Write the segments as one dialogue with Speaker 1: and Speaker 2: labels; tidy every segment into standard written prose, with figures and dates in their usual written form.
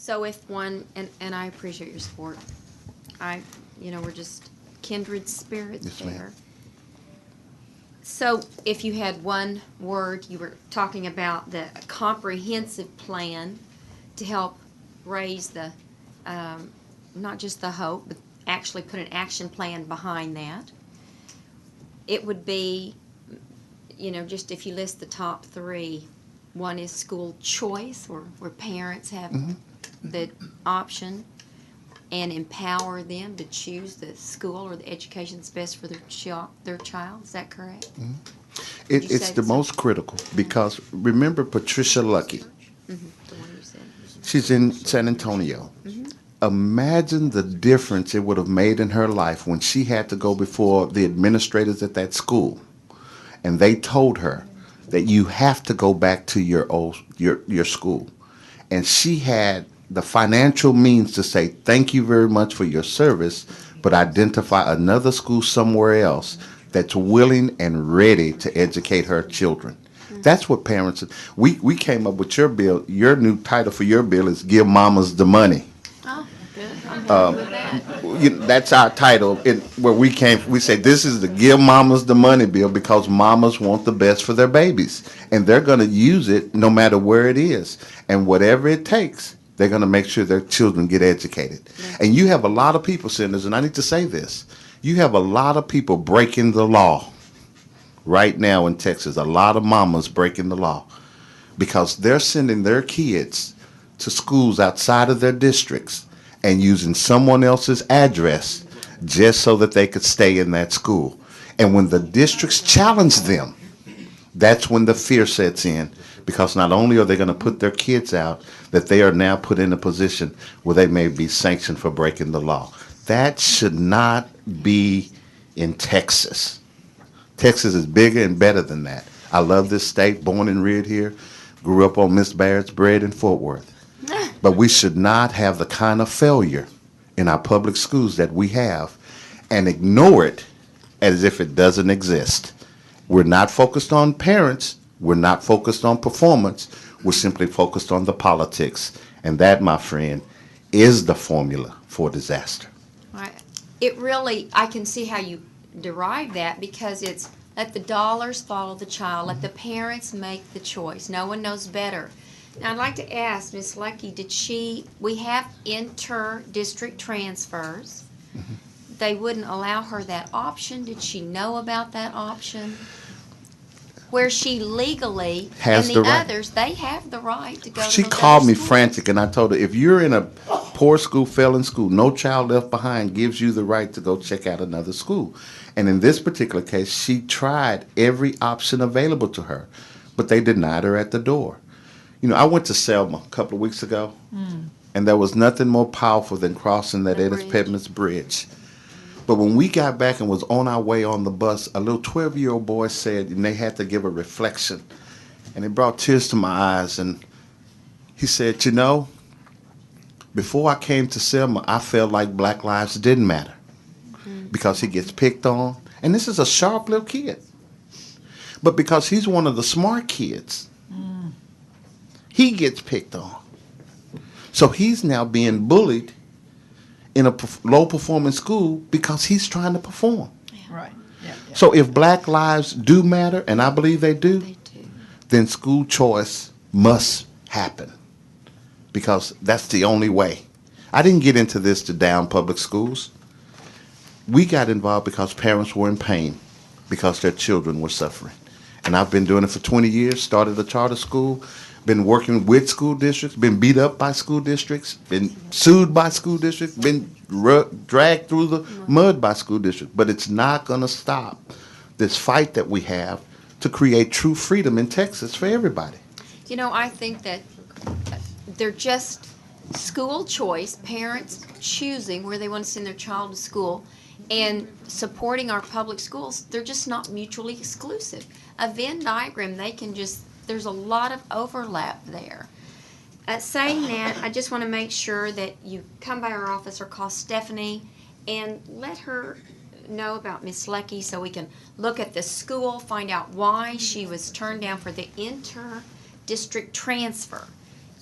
Speaker 1: So if one, and I appreciate your support, we're just kindred spirits
Speaker 2: Yes,
Speaker 1: there.
Speaker 2: ma'am.
Speaker 1: So if you had one word, you were talking about the comprehensive plan to help raise the, not just the hope, but actually put an action plan behind that. It would be, just if you list the top three, one is school choice, where parents have the option and empower them to choose the school or the education that's best for their child. Is that correct?
Speaker 2: It's the most critical because remember Patricia Lucky.
Speaker 1: The one you said.
Speaker 2: She's in San Antonio. Imagine the difference it would have made in her life when she had to go before the administrators at that school, and they told her that you have to go back to your school, and she had the financial means to say thank you very much for your service, but identify another school somewhere else that's willing and ready to educate her children. That's what parents. We came up with your bill. Your new title for your bill is "Give Mamas the Money."
Speaker 1: Oh, good. I'm happy with that.
Speaker 2: That's our title. Where we came, we say this is the "Give Mamas the Money" bill because mamas want the best for their babies, and they're going to use it no matter where it is, and whatever it takes. They're going to make sure their children get educated. And you have a lot of people, senators, and I need to say this. You have a lot of people breaking the law right now in Texas. A lot of mamas breaking the law because they're sending their kids to schools outside of their districts and using someone else's address just so that they could stay in that school. And when the districts challenge them, that's when the fear sets in, because not only are they going to put their kids out, that they are now put in a position where they may be sanctioned for breaking the law. That should not be in Texas. Texas is bigger and better than that. I love this state, born and reared here, grew up on Miss Barrett's bread in Fort Worth. But we should not have the kind of failure in our public schools that we have and ignore it as if it doesn't exist. We're not focused on parents. We're not focused on performance. We're simply focused on the politics. And that, my friend, is the formula for disaster.
Speaker 1: Right. I can see how you derive that because it's let the dollars follow the child. Let the parents make the choice. No one knows better. Now, I'd like to ask Ms. Lucky, we have inter-district transfers. They wouldn't allow her that option. Did she know about that option? Where she legally,
Speaker 2: Has
Speaker 1: and
Speaker 2: the
Speaker 1: the
Speaker 2: right.
Speaker 1: others, they have the right to go to
Speaker 2: She
Speaker 1: those
Speaker 2: called
Speaker 1: other
Speaker 2: me
Speaker 1: schools.
Speaker 2: frantic, and I told her, if you're in a poor school, failing school, No Child Left Behind gives you the right to go check out another school. And in this particular case, she tried every option available to her, but they denied her at the door. I went to Selma a couple of weeks ago, and there was nothing more powerful than crossing that
Speaker 1: The
Speaker 2: Ennis
Speaker 1: bridge.
Speaker 2: Pedman's Bridge. But when we got back and was on our way on the bus, a little 12-year-old boy said, and they had to give a reflection, and it brought tears to my eyes, and he said, before I came to Selma, I felt like black lives didn't matter because he gets picked on. And this is a sharp little kid. But because he's one of the smart kids, he gets picked on. So he's now being bullied in a low-performing school because he's trying to perform.
Speaker 3: Right. Yeah.
Speaker 2: So if black lives do matter, and I believe they do,
Speaker 1: They do.
Speaker 2: then school choice must happen because that's the only way. I didn't get into this to down public schools. We got involved because parents were in pain because their children were suffering. And I've been doing it for 20 years, started a charter school, been working with school districts, been beat up by school districts, been sued by school districts, been dragged through the mud by school districts. But it's not going to stop this fight that we have to create true freedom in Texas for everybody.
Speaker 1: I think that they're just school choice, parents choosing where they want to send their child to school, and supporting our public schools. They're just not mutually exclusive. A Venn diagram, there's a lot of overlap there. Saying that, I just want to make sure that you come by our office or call Stephanie and let her know about Miss Lucky so we can look at the school, find out why she was turned down for the inter-district transfer.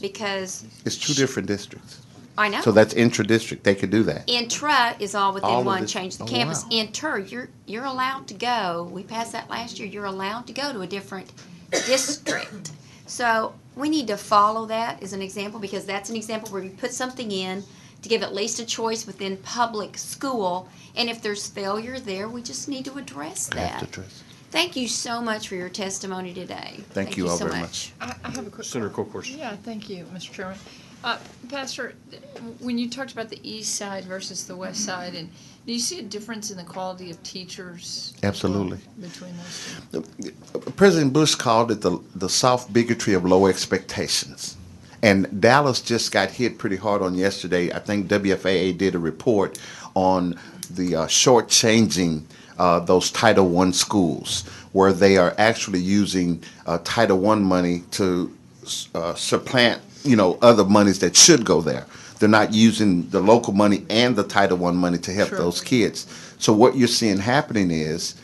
Speaker 1: because
Speaker 2: It's two different districts.
Speaker 1: I know.
Speaker 2: So that's intra-district. They could do that.
Speaker 1: Intra is all within
Speaker 2: All of
Speaker 1: one,
Speaker 2: it.
Speaker 1: change the
Speaker 2: Oh,
Speaker 1: campus.
Speaker 2: wow.
Speaker 1: Inter, you're allowed to go. We passed that last year. You're allowed to go to a different district. So we need to follow that as an example, because that's an example where you put something in to give at least a choice within public school. And if there's failure there, we just need to address
Speaker 2: I have
Speaker 1: that.
Speaker 2: to address.
Speaker 1: Thank you so much for your testimony today.
Speaker 2: Thank you all
Speaker 1: so
Speaker 2: very
Speaker 1: much.
Speaker 3: I have a quick
Speaker 4: Senator Corcourse.
Speaker 3: Yeah, thank you, Mr. Chairman. Pastor, when you talked about the east side versus the west side, and do you see a difference in the quality of teachers?
Speaker 2: Absolutely.
Speaker 3: Between those two?
Speaker 2: President Bush called it the soft bigotry of low expectations. And Dallas just got hit pretty hard on yesterday. I think WFAA did a report on the shortchanging those Title I schools, where they are actually using Title I money to supplant, other monies that should go there. They're not using the local money and the Title I money to help
Speaker 3: Sure.
Speaker 2: those kids. So what you're seeing happening is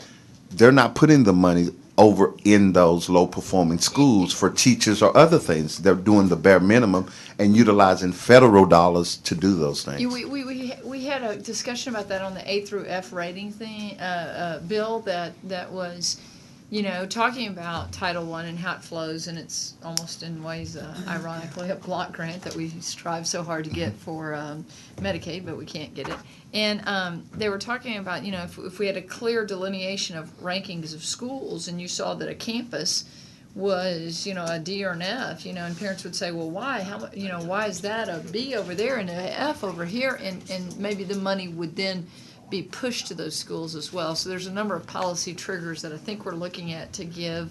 Speaker 2: they're not putting the money over in those low-performing schools for teachers or other things. They're doing the bare minimum and utilizing federal dollars to do those things.
Speaker 3: We had a discussion about that on the A through F rating thing, bill that was, talking about Title I and how it flows, and it's almost in ways, ironically, a block grant that we strive so hard to get for Medicaid, but we can't get it. And they were talking about, if we had a clear delineation of rankings of schools, and you saw that a campus was, a D or an F, and parents would say, well, why? Why is that a B over there and an F over here? And maybe the money would then be pushed to those schools as well. So there's a number of policy triggers that I think we're looking at to give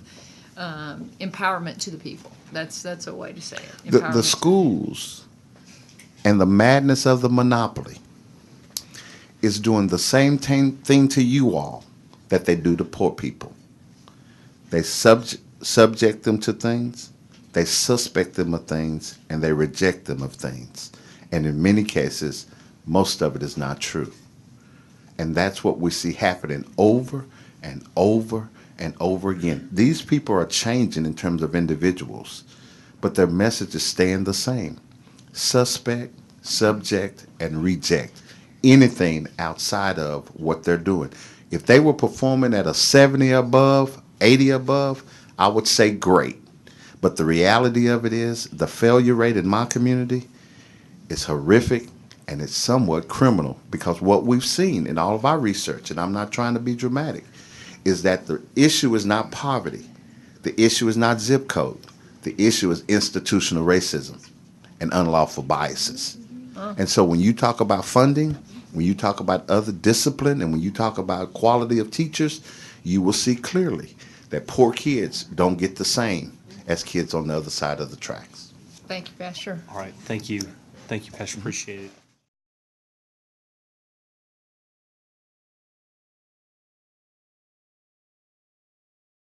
Speaker 3: empowerment to the people. That's a way to say it.
Speaker 2: The schools and the madness of the monopoly is doing the same thing to you all that they do to poor people. They subject them to things, they suspect them of things, and they reject them of things. And in many cases, most of it is not true. And that's what we see happening over and over and over again. These people are changing in terms of individuals, but their message is staying the same. Suspect, subject, and reject anything outside of what they're doing. If they were performing at a 70 above, 80 above, I would say great. But the reality of it is the failure rate in my community is horrific, and it's somewhat criminal, because what we've seen in all of our research, and I'm not trying to be dramatic, is that the issue is not poverty. The issue is not zip code. The issue is institutional racism and unlawful biases. And so when you talk about funding, when you talk about other discipline, and when you talk about quality of teachers, you will see clearly that poor kids don't get the same as kids on the other side of the tracks.
Speaker 3: Thank you, Pastor.
Speaker 4: All right, thank you. Thank you, Pastor. Appreciate it.